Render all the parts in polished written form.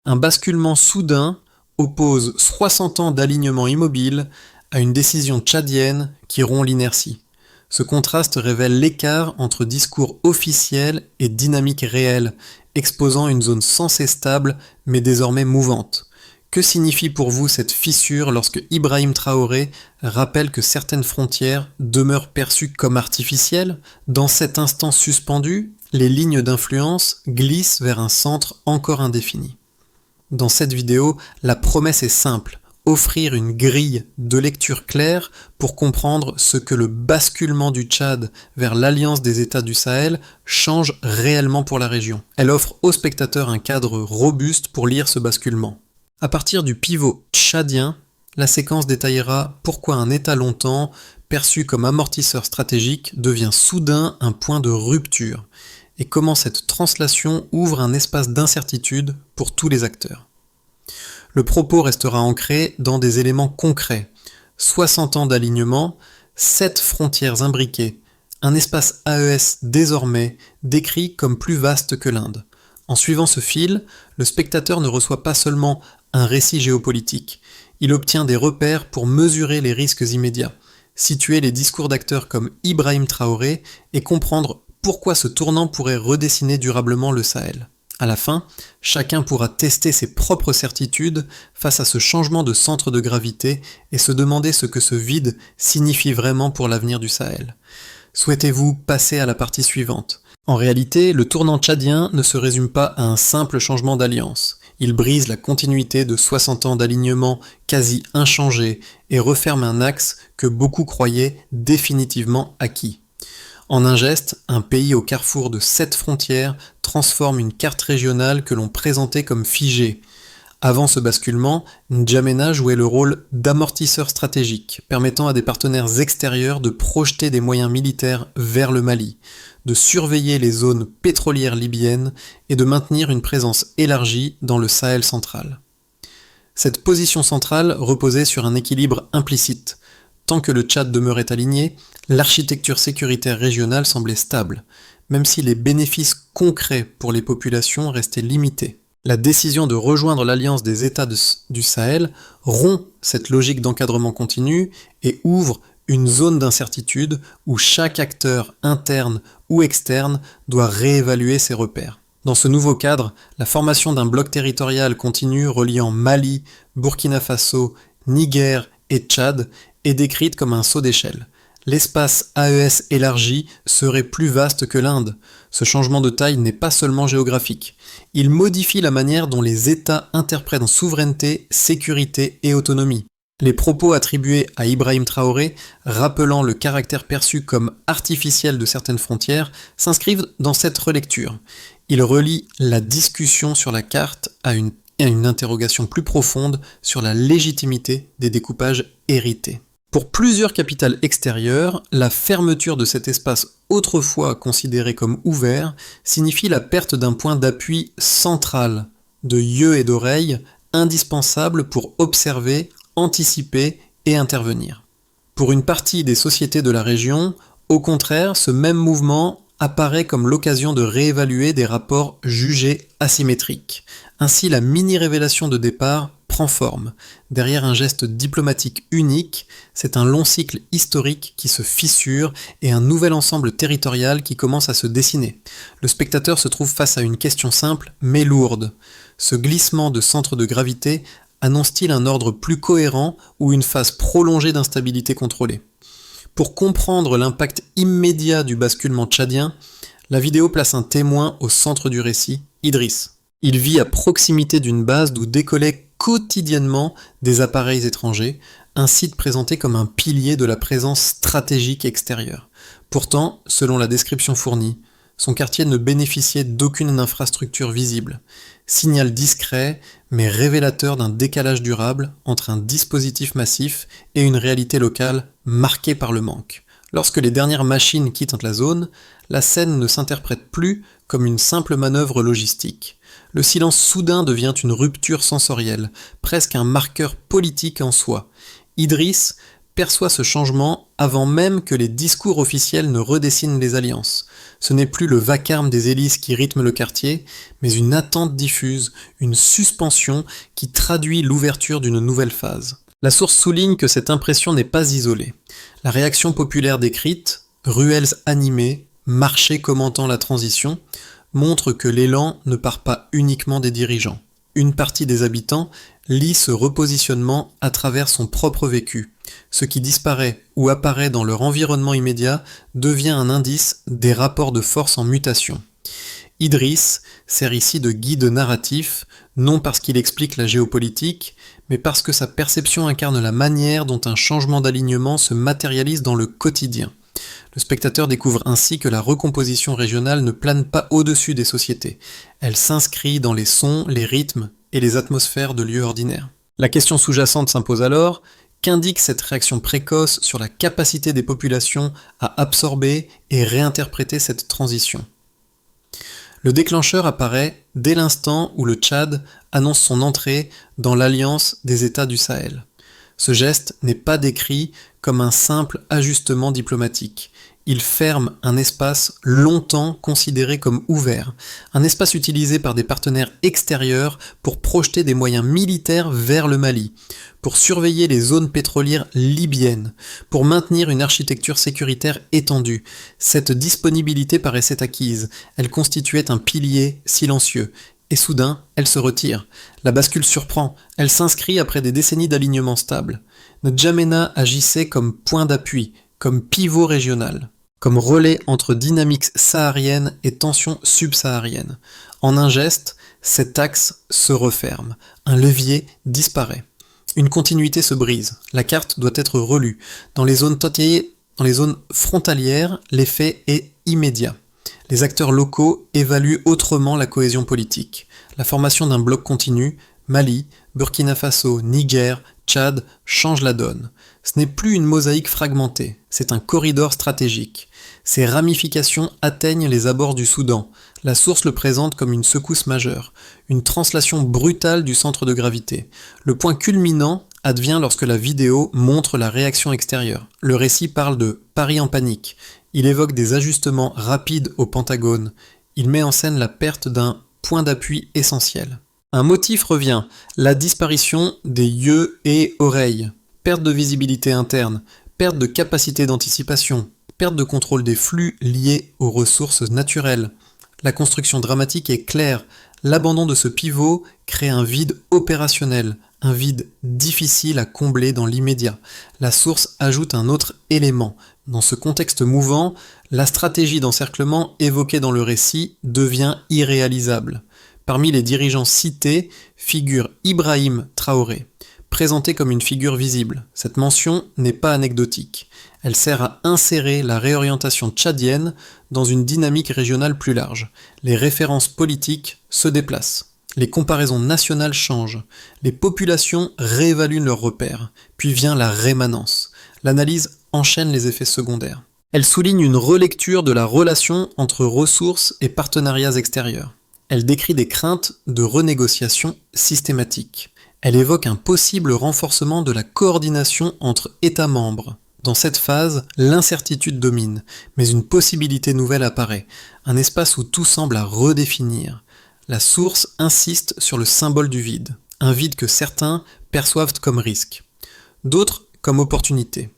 Un basculement soudain oppose 60 ans d'alignement immobile à une décision tchadienne qui rompt l'inertie. Ce contraste révèle l'écart entre discours officiel et dynamique réelle, exposant une zone censée stable mais désormais mouvante. Que signifie pour vous cette fissure lorsque Ibrahim Traoré rappelle que certaines frontières demeurent perçues comme artificielles? Dans cet instant suspendu, les lignes d'influence glissent vers un centre encore indéfini. Dans cette vidéo, la promesse est simple, offrir une grille de lecture claire pour comprendre ce que le basculement du Tchad vers l'Alliance des États du Sahel change réellement pour la région. Elle offre aux spectateurs un cadre robuste pour lire ce basculement. À partir du pivot tchadien, la séquence détaillera pourquoi un État longtemps perçu comme amortisseur stratégique devient soudain un point de rupture, et comment cette translation ouvre un espace d'incertitude pour tous les acteurs. Le propos restera ancré dans des éléments concrets. 60 ans d'alignement, 7 frontières imbriquées, un espace AES désormais décrit comme plus vaste que l'Inde. En suivant ce fil, le spectateur ne reçoit pas seulement un récit géopolitique, il obtient des repères pour mesurer les risques immédiats, situer les discours d'acteurs comme Ibrahim Traoré et comprendre pourquoi ce tournant pourrait redessiner durablement le Sahel. À la fin, chacun pourra tester ses propres certitudes face à ce changement de centre de gravité et se demander ce que ce vide signifie vraiment pour l'avenir du Sahel. Souhaitez-vous passer à la partie suivante? En réalité, le tournant tchadien ne se résume pas à un simple changement d'alliance. Il brise la continuité de 60 ans d'alignement quasi inchangé et referme un axe que beaucoup croyaient définitivement acquis. En un geste, un pays au carrefour de 7 frontières transforme une carte régionale que l'on présentait comme figée. Avant ce basculement, N'Djamena jouait le rôle d'amortisseur stratégique, permettant à des partenaires extérieurs de projeter des moyens militaires vers le Mali, de surveiller les zones pétrolières libyennes et de maintenir une présence élargie dans le Sahel central. Cette position centrale reposait sur un équilibre implicite. Tant que le Tchad demeurait aligné, l'architecture sécuritaire régionale semblait stable, même si les bénéfices concrets pour les populations restaient limités. La décision de rejoindre l'Alliance des États du Sahel rompt cette logique d'encadrement continu et ouvre une zone d'incertitude où chaque acteur interne ou externe doit réévaluer ses repères. Dans ce nouveau cadre, la formation d'un bloc territorial continu reliant Mali, Burkina Faso, Niger et Tchad est décrite comme un saut d'échelle. L'espace AES élargi serait plus vaste que l'Inde. Ce changement de taille n'est pas seulement géographique. Il modifie la manière dont les États interprètent souveraineté, sécurité et autonomie. Les propos attribués à Ibrahim Traoré, rappelant le caractère perçu comme artificiel de certaines frontières, s'inscrivent dans cette relecture. Ils relient la discussion sur la carte à une interrogation plus profonde sur la légitimité des découpages hérités. Pour plusieurs capitales extérieures, la fermeture de cet espace autrefois considéré comme ouvert signifie la perte d'un point d'appui central, de yeux et d'oreilles, indispensable pour observer, anticiper et intervenir. Pour une partie des sociétés de la région, au contraire, ce même mouvement apparaît comme l'occasion de réévaluer des rapports jugés asymétriques. Ainsi, la mini-révélation de départ prend forme. Derrière un geste diplomatique unique, c'est un long cycle historique qui se fissure et un nouvel ensemble territorial qui commence à se dessiner. Le spectateur se trouve face à une question simple mais lourde. Ce glissement de centre de gravité annonce-t-il un ordre plus cohérent ou une phase prolongée d'instabilité contrôlée? Pour comprendre l'impact immédiat du basculement tchadien, la vidéo place un témoin au centre du récit, Idriss. Il vit à proximité d'une base d'où décollaient quotidiennement des appareils étrangers, un site présenté comme un pilier de la présence stratégique extérieure. Pourtant, selon la description fournie, son quartier ne bénéficiait d'aucune infrastructure visible. Signal discret, mais révélateur d'un décalage durable entre un dispositif massif et une réalité locale marquée par le manque. Lorsque les dernières machines quittent la zone, la scène ne s'interprète plus comme une simple manœuvre logistique. Le silence soudain devient une rupture sensorielle, presque un marqueur politique en soi. Idriss perçoit ce changement avant même que les discours officiels ne redessinent les alliances. Ce n'est plus le vacarme des hélices qui rythme le quartier, mais une attente diffuse, une suspension qui traduit l'ouverture d'une nouvelle phase. La source souligne que cette impression n'est pas isolée. La réaction populaire décrite, ruelles animées, marchés commentant la transition, montre que l'élan ne part pas uniquement des dirigeants. Une partie des habitants lit ce repositionnement à travers son propre vécu. Ce qui disparaît ou apparaît dans leur environnement immédiat devient un indice des rapports de force en mutation. Idriss sert ici de guide narratif, non parce qu'il explique la géopolitique, mais parce que sa perception incarne la manière dont un changement d'alignement se matérialise dans le quotidien. Le spectateur découvre ainsi que la recomposition régionale ne plane pas au-dessus des sociétés. Elle s'inscrit dans les sons, les rythmes et les atmosphères de lieux ordinaires. La question sous-jacente s'impose alors, qu'indique cette réaction précoce sur la capacité des populations à absorber et réinterpréter cette transition ? Le déclencheur apparaît dès l'instant où le Tchad annonce son entrée dans l'Alliance des États du Sahel. Ce geste n'est pas décrit comme un simple ajustement diplomatique. Il ferme un espace longtemps considéré comme ouvert, un espace utilisé par des partenaires extérieurs pour projeter des moyens militaires vers le Mali, pour surveiller les zones pétrolières libyennes, pour maintenir une architecture sécuritaire étendue. Cette disponibilité paraissait acquise, elle constituait un pilier silencieux. Et soudain, elle se retire. La bascule surprend, elle s'inscrit après des décennies d'alignement stable. N'Djamena agissait comme point d'appui, comme pivot régional, comme relais entre dynamiques sahariennes et tensions subsahariennes. En un geste, cet axe se referme, un levier disparaît. Une continuité se brise, la carte doit être relue. Dans les zones frontalières, l'effet est immédiat. Les acteurs locaux évaluent autrement la cohésion politique. La formation d'un bloc continu, Mali, Burkina Faso, Niger, Tchad, change la donne. Ce n'est plus une mosaïque fragmentée, c'est un corridor stratégique. Ses ramifications atteignent les abords du Soudan. La source le présente comme une secousse majeure, une translation brutale du centre de gravité. Le point culminant advient lorsque la vidéo montre la réaction extérieure. Le récit parle de « Paris en panique ». Il évoque des ajustements rapides au Pentagone. Il met en scène la perte d'un point d'appui essentiel. Un motif revient, la disparition des yeux et oreilles. Perte de visibilité interne, perte de capacité d'anticipation, perte de contrôle des flux liés aux ressources naturelles. La construction dramatique est claire. L'abandon de ce pivot crée un vide opérationnel, un vide difficile à combler dans l'immédiat. La source ajoute un autre élément. Dans ce contexte mouvant, la stratégie d'encerclement évoquée dans le récit devient irréalisable. Parmi les dirigeants cités figure Ibrahim Traoré, présenté comme une figure visible. Cette mention n'est pas anecdotique. Elle sert à insérer la réorientation tchadienne dans une dynamique régionale plus large. Les références politiques se déplacent. Les comparaisons nationales changent. Les populations réévaluent leurs repères. Puis vient la rémanence. L'analyse enchaîne les effets secondaires. Elle souligne une relecture de la relation entre ressources et partenariats extérieurs. Elle décrit des craintes de renégociation systématique. Elle évoque un possible renforcement de la coordination entre États membres. Dans cette phase, l'incertitude domine, mais une possibilité nouvelle apparaît, un espace où tout semble à redéfinir. La source insiste sur le symbole du vide, un vide que certains perçoivent comme risque, d'autres comme opportunité.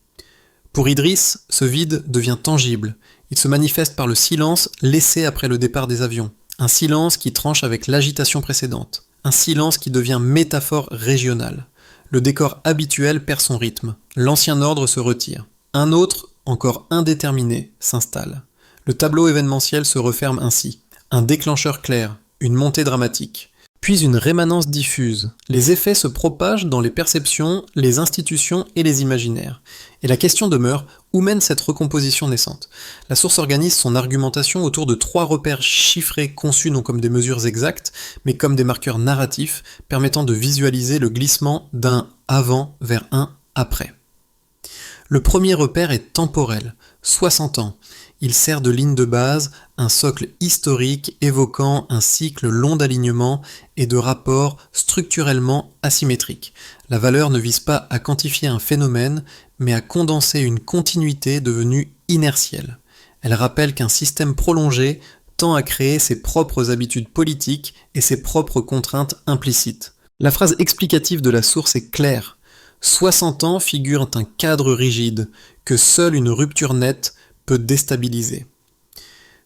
Pour Idriss, ce vide devient tangible, il se manifeste par le silence laissé après le départ des avions, un silence qui tranche avec l'agitation précédente, un silence qui devient métaphore régionale. Le décor habituel perd son rythme, l'ancien ordre se retire. Un autre, encore indéterminé, s'installe. Le tableau événementiel se referme ainsi. Un déclencheur clair, une montée dramatique. Puis une rémanence diffuse. Les effets se propagent dans les perceptions, les institutions et les imaginaires. Et la question demeure, où mène cette recomposition naissante ? La source organise son argumentation autour de 3 repères chiffrés conçus non comme des mesures exactes, mais comme des marqueurs narratifs permettant de visualiser le glissement d'un avant vers un après. Le premier repère est temporel, 60 ans. Il sert de ligne de base, un socle historique évoquant un cycle long d'alignement et de rapports structurellement asymétriques. La valeur ne vise pas à quantifier un phénomène, mais à condenser une continuité devenue inertielle. Elle rappelle qu'un système prolongé tend à créer ses propres habitudes politiques et ses propres contraintes implicites. La phrase explicative de la source est claire. 60 ans figurent un cadre rigide que seule une rupture nette peut déstabiliser.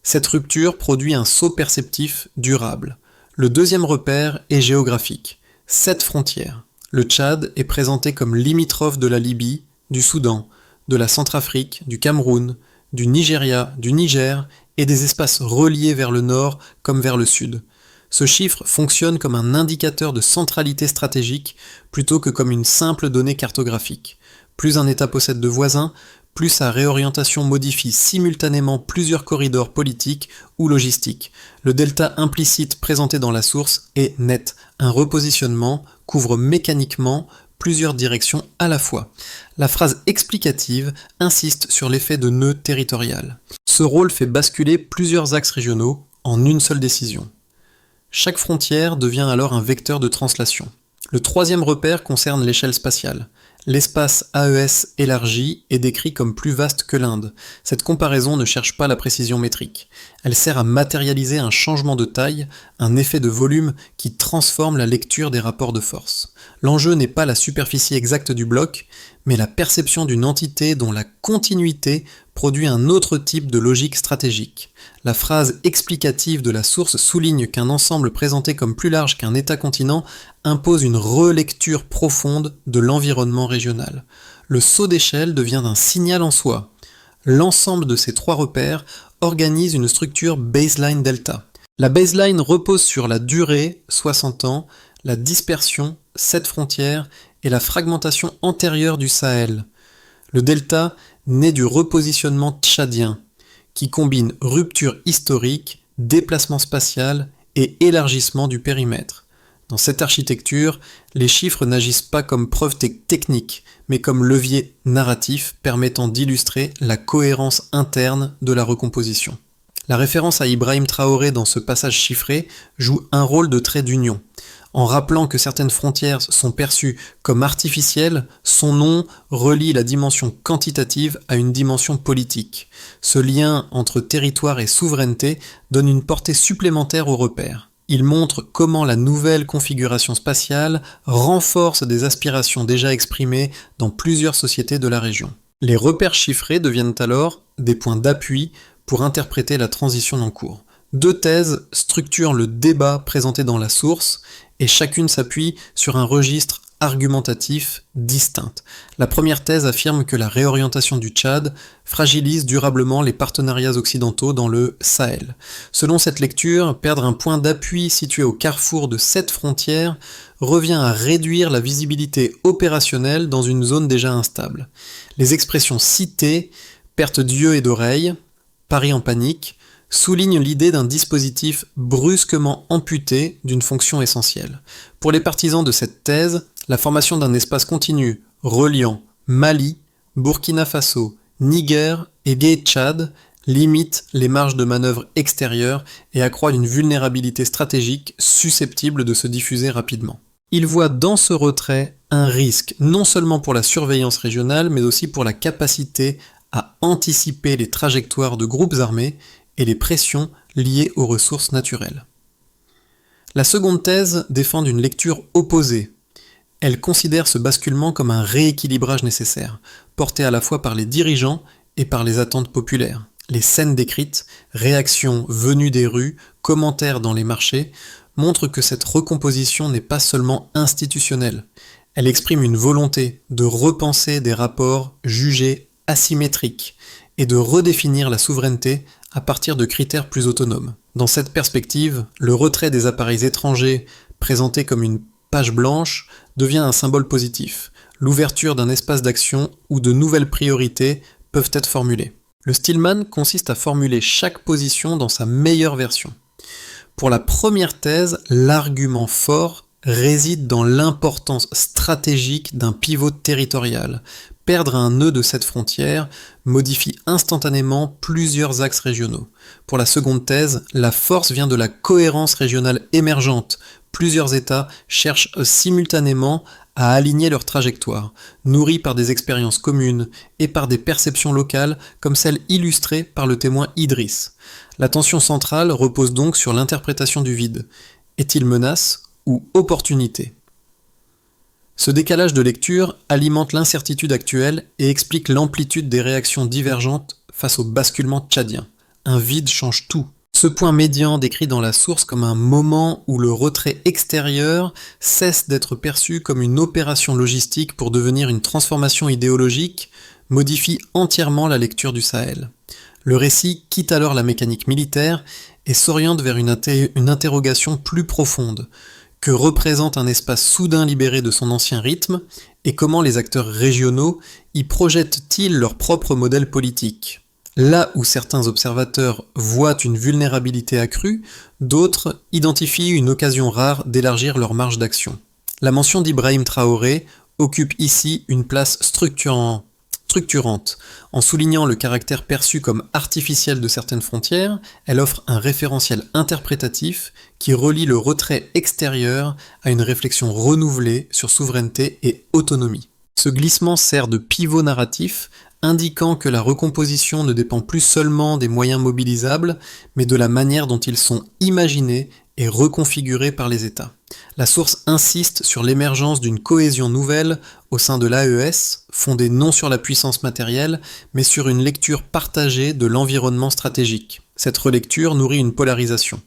Cette rupture produit un saut perceptif durable. Le deuxième repère est géographique. 7 frontières. Le Tchad est présenté comme limitrophe de la Libye, du Soudan, de la Centrafrique, du Cameroun, du Nigeria, du Niger et des espaces reliés vers le nord comme vers le sud. Ce chiffre fonctionne comme un indicateur de centralité stratégique plutôt que comme une simple donnée cartographique. Plus un État possède de voisins, plus sa réorientation modifie simultanément plusieurs corridors politiques ou logistiques. Le delta implicite présenté dans la source est net. Un repositionnement couvre mécaniquement plusieurs directions à la fois. La phrase explicative insiste sur l'effet de nœud territorial. Ce rôle fait basculer plusieurs axes régionaux en une seule décision. Chaque frontière devient alors un vecteur de translation. Le troisième repère concerne l'échelle spatiale. L'espace AES élargi est décrit comme plus vaste que l'Inde. Cette comparaison ne cherche pas la précision métrique. Elle sert à matérialiser un changement de taille, un effet de volume qui transforme la lecture des rapports de force. L'enjeu n'est pas la superficie exacte du bloc, mais la perception d'une entité dont la continuité produit un autre type de logique stratégique. La phrase explicative de la source souligne qu'un ensemble présenté comme plus large qu'un État-continent impose une relecture profonde de l'environnement régional. Le saut d'échelle devient un signal en soi. L'ensemble de ces trois repères organise une structure baseline delta. La baseline repose sur la durée, 60 ans, la dispersion, 7 frontières, et la fragmentation antérieure du Sahel. Le delta naît du repositionnement tchadien, qui combine rupture historique, déplacement spatial et élargissement du périmètre. Dans cette architecture, les chiffres n'agissent pas comme preuve technique, mais comme levier narratif permettant d'illustrer la cohérence interne de la recomposition. La référence à Ibrahim Traoré dans ce passage chiffré joue un rôle de trait d'union. En rappelant que certaines frontières sont perçues comme artificielles, son nom relie la dimension quantitative à une dimension politique. Ce lien entre territoire et souveraineté donne une portée supplémentaire au repère. Il montre comment la nouvelle configuration spatiale renforce des aspirations déjà exprimées dans plusieurs sociétés de la région. Les repères chiffrés deviennent alors des points d'appui pour interpréter la transition en cours. Deux thèses structurent le débat présenté dans la source et chacune s'appuie sur un registre argumentatif distinct. La première thèse affirme que la réorientation du Tchad fragilise durablement les partenariats occidentaux dans le Sahel. Selon cette lecture, perdre un point d'appui situé au carrefour de 7 frontières revient à réduire la visibilité opérationnelle dans une zone déjà instable. Les expressions citées, perte d'yeux et d'oreilles, pari en panique, souligne l'idée d'un dispositif brusquement amputé d'une fonction essentielle. Pour les partisans de cette thèse, la formation d'un espace continu reliant Mali, Burkina Faso, Niger et Tchad limite les marges de manœuvre extérieures et accroît une vulnérabilité stratégique susceptible de se diffuser rapidement. Il voit dans ce retrait un risque non seulement pour la surveillance régionale, mais aussi pour la capacité à anticiper les trajectoires de groupes armés et les pressions liées aux ressources naturelles. La seconde thèse défend une lecture opposée. Elle considère ce basculement comme un rééquilibrage nécessaire, porté à la fois par les dirigeants et par les attentes populaires. Les scènes décrites, réactions venues des rues, commentaires dans les marchés, montrent que cette recomposition n'est pas seulement institutionnelle. Elle exprime une volonté de repenser des rapports jugés asymétriques et de redéfinir la souveraineté à partir de critères plus autonomes. Dans cette perspective, le retrait des appareils étrangers, présenté comme une page blanche, devient un symbole positif. L'ouverture d'un espace d'action où de nouvelles priorités peuvent être formulées. Le Stillman consiste à formuler chaque position dans sa meilleure version. Pour la première thèse, l'argument fort réside dans l'importance stratégique d'un pivot territorial. Perdre un nœud de cette frontière modifie instantanément plusieurs axes régionaux. Pour la seconde thèse, la force vient de la cohérence régionale émergente. Plusieurs États cherchent simultanément à aligner leur trajectoire, nourrie par des expériences communes et par des perceptions locales comme celle illustrée par le témoin Idriss. L'attention centrale repose donc sur l'interprétation du vide. Est-il menace ou opportunité ? Ce décalage de lecture alimente l'incertitude actuelle et explique l'amplitude des réactions divergentes face au basculement tchadien. Un vide change tout. Ce point médian décrit dans la source comme un moment où le retrait extérieur cesse d'être perçu comme une opération logistique pour devenir une transformation idéologique, modifie entièrement la lecture du Sahel. Le récit quitte alors la mécanique militaire et s'oriente vers une interrogation plus profonde. Que représente un espace soudain libéré de son ancien rythme et comment les acteurs régionaux y projettent-ils leur propre modèle politique ? Là où certains observateurs voient une vulnérabilité accrue, d'autres identifient une occasion rare d'élargir leur marge d'action. La mention d'Ibrahim Traoré occupe ici une place structurante. En soulignant le caractère perçu comme artificiel de certaines frontières, elle offre un référentiel interprétatif qui relie le retrait extérieur à une réflexion renouvelée sur souveraineté et autonomie. Ce glissement sert de pivot narratif, indiquant que la recomposition ne dépend plus seulement des moyens mobilisables, mais de la manière dont ils sont imaginés et reconfigurés par les États. La source insiste sur l'émergence d'une cohésion nouvelle au sein de l'AES, fondée non sur la puissance matérielle, mais sur une lecture partagée de l'environnement stratégique. Cette relecture nourrit une polarisation.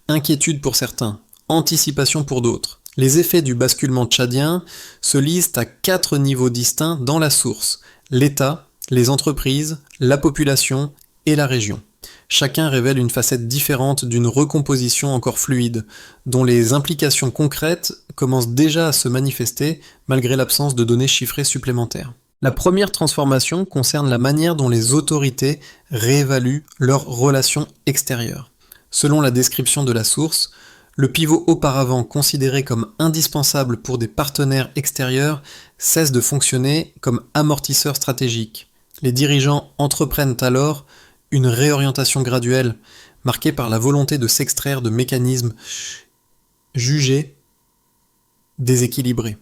Inquiétude pour certains, anticipation pour d'autres. Les effets du basculement tchadien se lisent à 4 niveaux distincts dans la source: l'État, les entreprises, la population et la région. Chacun révèle une facette différente d'une recomposition encore fluide, dont les implications concrètes commencent déjà à se manifester malgré l'absence de données chiffrées supplémentaires. La première transformation concerne la manière dont les autorités réévaluent leurs relations extérieures. Selon la description de la source, le pivot auparavant considéré comme indispensable pour des partenaires extérieurs cesse de fonctionner comme amortisseur stratégique. Les dirigeants entreprennent alors une réorientation graduelle, marquée par la volonté de s'extraire de mécanismes jugés déséquilibrés.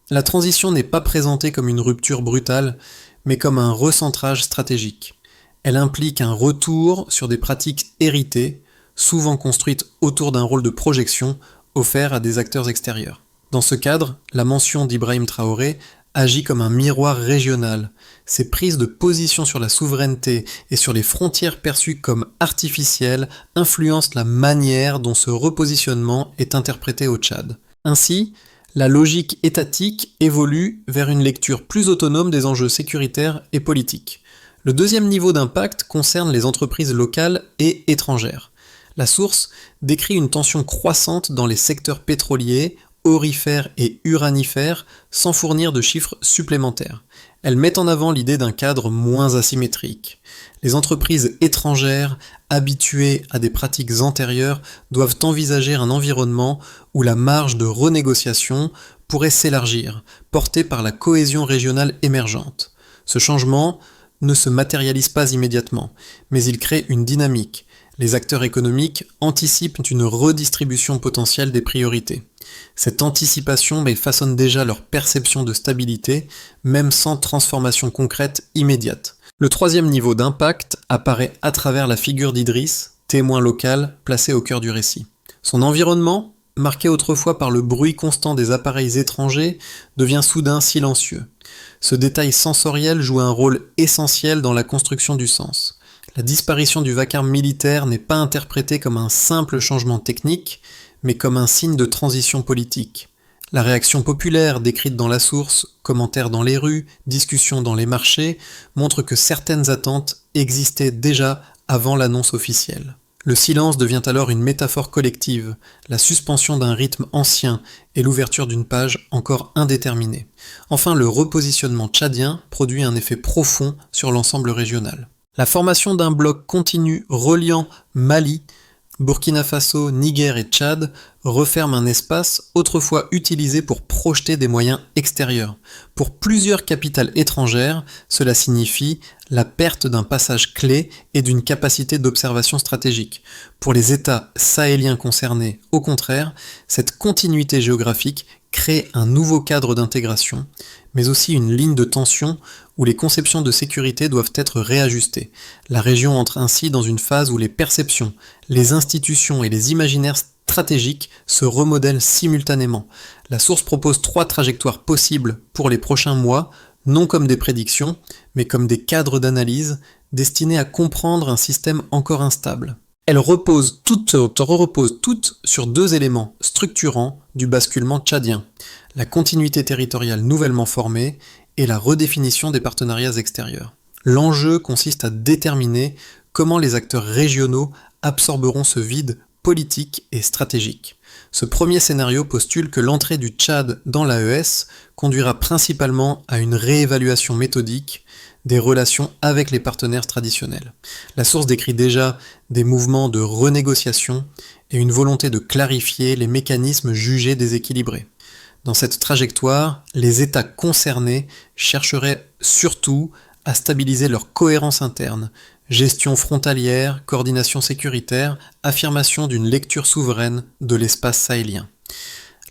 La transition n'est pas présentée comme une rupture brutale, mais comme un recentrage stratégique. Elle implique un retour sur des pratiques héritées, souvent construites autour d'un rôle de projection offert à des acteurs extérieurs. Dans ce cadre, la mention d'Ibrahim Traoré agit comme un miroir régional. Ces prises de position sur la souveraineté et sur les frontières perçues comme artificielles influencent la manière dont ce repositionnement est interprété au Tchad. Ainsi, la logique étatique évolue vers une lecture plus autonome des enjeux sécuritaires et politiques. Le deuxième niveau d'impact concerne les entreprises locales et étrangères. La source décrit une tension croissante dans les secteurs pétroliers, aurifères et uranifères sans fournir de chiffres supplémentaires. Elle met en avant l'idée d'un cadre moins asymétrique. Les entreprises étrangères, habituées à des pratiques antérieures, doivent envisager un environnement où la marge de renégociation pourrait s'élargir, portée par la cohésion régionale émergente. Ce changement ne se matérialise pas immédiatement, mais il crée une dynamique. Les acteurs économiques anticipent une redistribution potentielle des priorités. Cette anticipation façonne déjà leur perception de stabilité, même sans transformation concrète immédiate. Le troisième niveau d'impact apparaît à travers la figure d'Idriss, témoin local placé au cœur du récit. Son environnement, marqué autrefois par le bruit constant des appareils étrangers, devient soudain silencieux. Ce détail sensoriel joue un rôle essentiel dans la construction du sens. La disparition du vacarme militaire n'est pas interprétée comme un simple changement technique, mais comme un signe de transition politique. La réaction populaire décrite dans la source, commentaires dans les rues, discussions dans les marchés, montre que certaines attentes existaient déjà avant l'annonce officielle. Le silence devient alors une métaphore collective, la suspension d'un rythme ancien et l'ouverture d'une page encore indéterminée. Enfin, le repositionnement tchadien produit un effet profond sur l'ensemble régional. La formation d'un bloc continu reliant Mali, Burkina Faso, Niger et Tchad referme un espace autrefois utilisé pour projeter des moyens extérieurs. Pour plusieurs capitales étrangères, cela signifie la perte d'un passage clé et d'une capacité d'observation stratégique. Pour les États sahéliens concernés, au contraire, cette continuité géographique crée un nouveau cadre d'intégration, mais aussi une ligne de tension où les conceptions de sécurité doivent être réajustées. La région entre ainsi dans une phase où les perceptions, les institutions et les imaginaires stratégiques se remodèlent simultanément. La source propose 3 trajectoires possibles pour les prochains mois, non comme des prédictions, mais comme des cadres d'analyse destinés à comprendre un système encore instable. Elles reposent toutes sur 2 éléments structurants du basculement tchadien, la continuité territoriale nouvellement formée et la redéfinition des partenariats extérieurs. L'enjeu consiste à déterminer comment les acteurs régionaux absorberont ce vide politique et stratégique. Ce premier scénario postule que l'entrée du Tchad dans l'AES conduira principalement à une réévaluation méthodique des relations avec les partenaires traditionnels. La source décrit déjà des mouvements de renégociation et une volonté de clarifier les mécanismes jugés déséquilibrés. Dans cette trajectoire, les États concernés chercheraient surtout à stabiliser leur cohérence interne, gestion frontalière, coordination sécuritaire, affirmation d'une lecture souveraine de l'espace sahélien.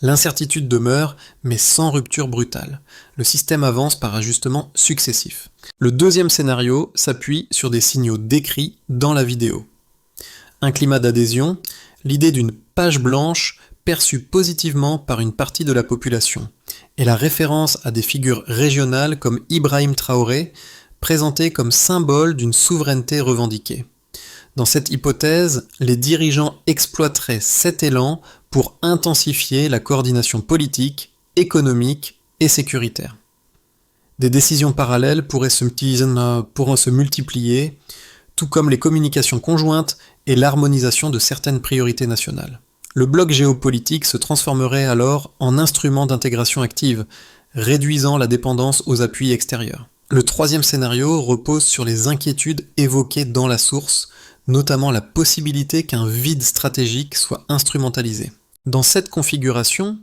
L'incertitude demeure, mais sans rupture brutale. Le système avance par ajustements successifs. Le deuxième scénario s'appuie sur des signaux décrits dans la vidéo. Un climat d'adhésion, l'idée d'une page blanche perçue positivement par une partie de la population, et la référence à des figures régionales comme Ibrahim Traoré, présenté comme symbole d'une souveraineté revendiquée. Dans cette hypothèse, les dirigeants exploiteraient cet élan pour intensifier la coordination politique, économique et sécuritaire. Des décisions parallèles pourraient se multiplier, tout comme les communications conjointes et l'harmonisation de certaines priorités nationales. Le bloc géopolitique se transformerait alors en instrument d'intégration active, réduisant la dépendance aux appuis extérieurs. Le troisième scénario repose sur les inquiétudes évoquées dans la source, notamment la possibilité qu'un vide stratégique soit instrumentalisé. Dans cette configuration,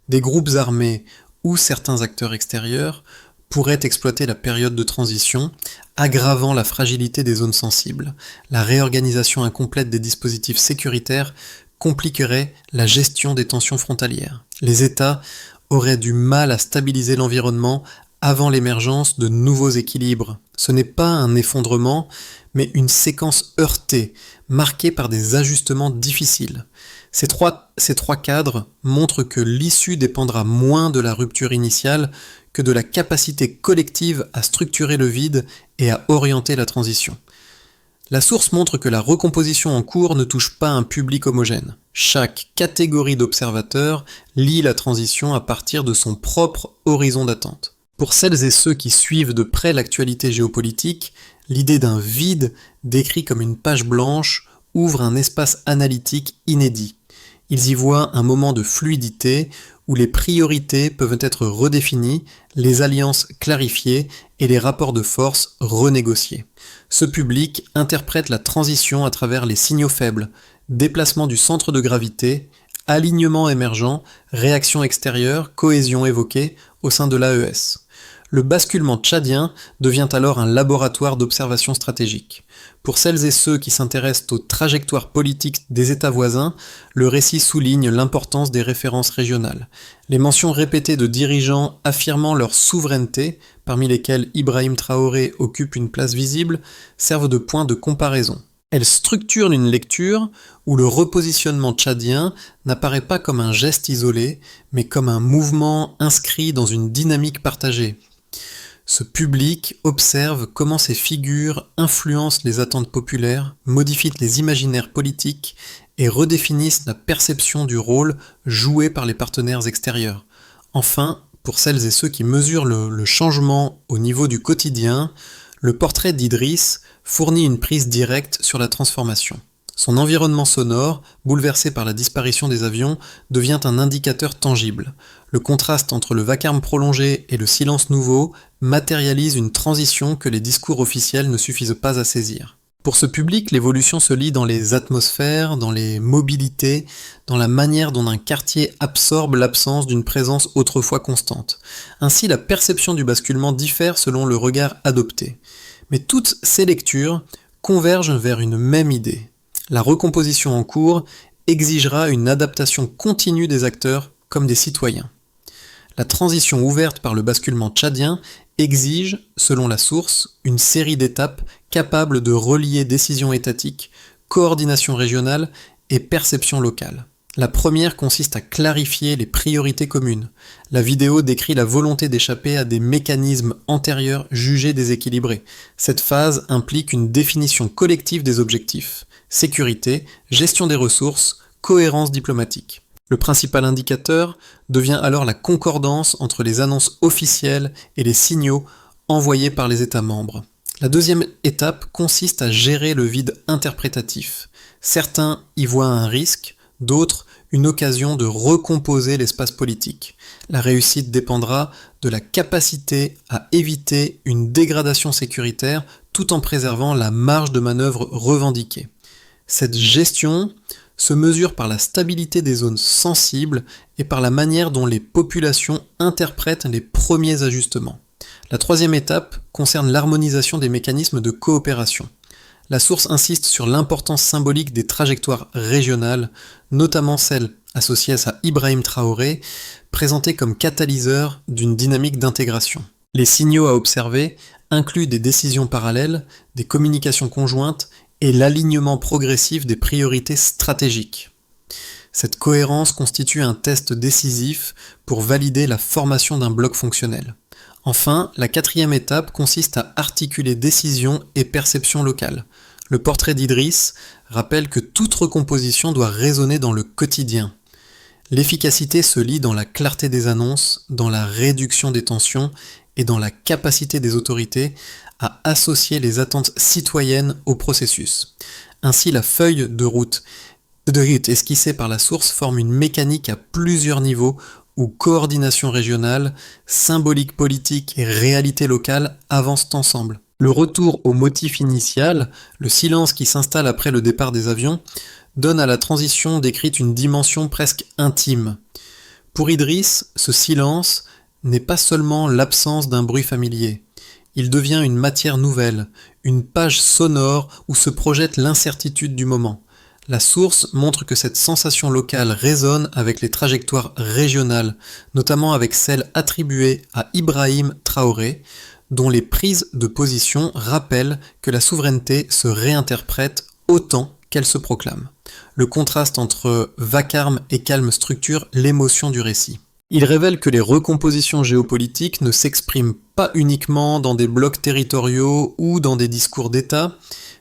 des groupes armés ou certains acteurs extérieurs pourraient exploiter la période de transition, aggravant la fragilité des zones sensibles. La réorganisation incomplète des dispositifs sécuritaires compliquerait la gestion des tensions frontalières. Les États auraient du mal à stabiliser l'environnement avant l'émergence de nouveaux équilibres. Ce n'est pas un effondrement, mais une séquence heurtée, marquée par des ajustements difficiles. Ces trois cadres montrent que l'issue dépendra moins de la rupture initiale que de la capacité collective à structurer le vide et à orienter la transition. La source montre que la recomposition en cours ne touche pas un public homogène. Chaque catégorie d'observateurs lit la transition à partir de son propre horizon d'attente. Pour celles et ceux qui suivent de près l'actualité géopolitique, l'idée d'un vide, décrit comme une page blanche, ouvre un espace analytique inédit. Ils y voient un moment de fluidité où les priorités peuvent être redéfinies, les alliances clarifiées et les rapports de force renégociés. Ce public interprète la transition à travers les signaux faibles, déplacement du centre de gravité, alignement émergent, réaction extérieure, cohésion évoquée au sein de l'AES. Le basculement tchadien devient alors un laboratoire d'observation stratégique. Pour celles et ceux qui s'intéressent aux trajectoires politiques des États voisins, le récit souligne l'importance des références régionales. Les mentions répétées de dirigeants affirmant leur souveraineté, parmi lesquels Ibrahim Traoré occupe une place visible, servent de point de comparaison. Elles structurent une lecture où le repositionnement tchadien n'apparaît pas comme un geste isolé, mais comme un mouvement inscrit dans une dynamique partagée. Ce public observe comment ces figures influencent les attentes populaires, modifient les imaginaires politiques et redéfinissent la perception du rôle joué par les partenaires extérieurs. Enfin, pour celles et ceux qui mesurent le changement au niveau du quotidien, le portrait d'Idriss fournit une prise directe sur la transformation. Son environnement sonore, bouleversé par la disparition des avions, devient un indicateur tangible. Le contraste entre le vacarme prolongé et le silence nouveau matérialise une transition que les discours officiels ne suffisent pas à saisir. Pour ce public, l'évolution se lit dans les atmosphères, dans les mobilités, dans la manière dont un quartier absorbe l'absence d'une présence autrefois constante. Ainsi, la perception du basculement diffère selon le regard adopté. Mais toutes ces lectures convergent vers une même idée. La recomposition en cours exigera une adaptation continue des acteurs comme des citoyens. La transition ouverte par le basculement tchadien exige, selon la source, une série d'étapes capables de relier décision étatique, coordination régionale et perception locale. La première consiste à clarifier les priorités communes. La vidéo décrit la volonté d'échapper à des mécanismes antérieurs jugés déséquilibrés. Cette phase implique une définition collective des objectifs: sécurité, gestion des ressources, cohérence diplomatique. Le principal indicateur devient alors la concordance entre les annonces officielles et les signaux envoyés par les États membres. La deuxième étape consiste à gérer le vide interprétatif. Certains y voient un risque, d'autres une occasion de recomposer l'espace politique. La réussite dépendra de la capacité à éviter une dégradation sécuritaire tout en préservant la marge de manœuvre revendiquée. Cette gestion se mesure par la stabilité des zones sensibles et par la manière dont les populations interprètent les premiers ajustements. La troisième étape concerne l'harmonisation des mécanismes de coopération. La source insiste sur l'importance symbolique des trajectoires régionales, notamment celles associées à Ibrahim Traoré, présentées comme catalyseurs d'une dynamique d'intégration. Les signaux à observer incluent des décisions parallèles, des communications conjointes et l'alignement progressif des priorités stratégiques. Cette cohérence constitue un test décisif pour valider la formation d'un bloc fonctionnel. Enfin, la quatrième étape consiste à articuler décision et perception locale. Le portrait d'Idriss rappelle que toute recomposition doit résonner dans le quotidien. L'efficacité se lie dans la clarté des annonces, dans la réduction des tensions et dans la capacité des autorités à associer les attentes citoyennes au processus. Ainsi, la feuille de route esquissée par la source forme une mécanique à plusieurs niveaux où coordination régionale, symbolique politique et réalité locale avancent ensemble. Le retour au motif initial, le silence qui s'installe après le départ des avions, donne à la transition décrite une dimension presque intime. Pour Idriss, ce silence n'est pas seulement l'absence d'un bruit familier. Il devient une matière nouvelle, une page sonore où se projette l'incertitude du moment. La source montre que cette sensation locale résonne avec les trajectoires régionales, notamment avec celles attribuées à Ibrahim Traoré, dont les prises de position rappellent que la souveraineté se réinterprète autant qu'elle se proclame. Le contraste entre vacarme et calme structure l'émotion du récit. Il révèle que les recompositions géopolitiques ne s'expriment pas uniquement dans des blocs territoriaux ou dans des discours d'État,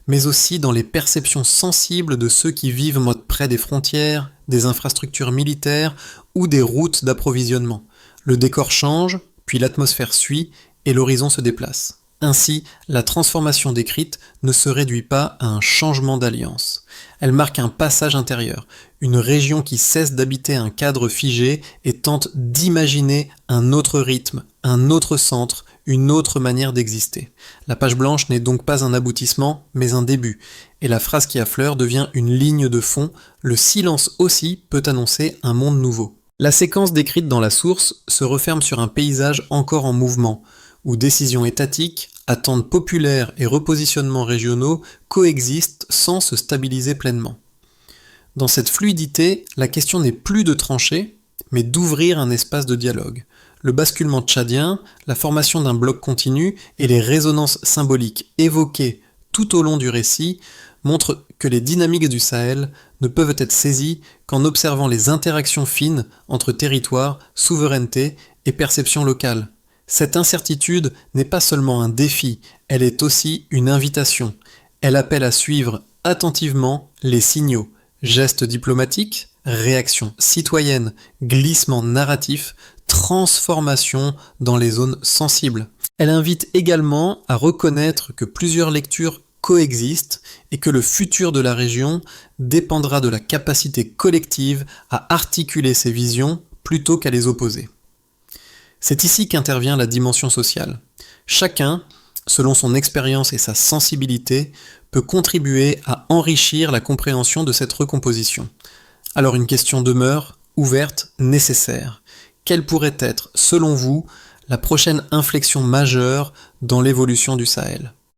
mais aussi dans les perceptions sensibles de ceux qui vivent près des frontières, des infrastructures militaires ou des routes d'approvisionnement. Le décor change, puis l'atmosphère suit et l'horizon se déplace. Ainsi, la transformation décrite ne se réduit pas à un changement d'alliance. Elle marque un passage intérieur, une région qui cesse d'habiter un cadre figé et tente d'imaginer un autre rythme, un autre centre, une autre manière d'exister. La page blanche n'est donc pas un aboutissement, mais un début, et la phrase qui affleure devient une ligne de fond. Le silence aussi peut annoncer un monde nouveau. La séquence décrite dans la source se referme sur un paysage encore en mouvement, où décisions étatiques, attentes populaires et repositionnements régionaux coexistent sans se stabiliser pleinement. Dans cette fluidité, la question n'est plus de trancher, mais d'ouvrir un espace de dialogue. Le basculement tchadien, la formation d'un bloc continu et les résonances symboliques évoquées tout au long du récit montrent que les dynamiques du Sahel ne peuvent être saisies qu'en observant les interactions fines entre territoire, souveraineté et perception locale. Cette incertitude n'est pas seulement un défi, elle est aussi une invitation. Elle appelle à suivre attentivement les signaux, gestes diplomatiques, réactions citoyennes, glissements narratifs, transformation dans les zones sensibles. Elle invite également à reconnaître que plusieurs lectures coexistent et que le futur de la région dépendra de la capacité collective à articuler ces visions plutôt qu'à les opposer. C'est ici qu'intervient la dimension sociale. Chacun, selon son expérience et sa sensibilité, peut contribuer à enrichir la compréhension de cette recomposition. Alors une question demeure, ouverte, nécessaire. Quelle pourrait être, selon vous, la prochaine inflexion majeure dans l'évolution du Sahel ?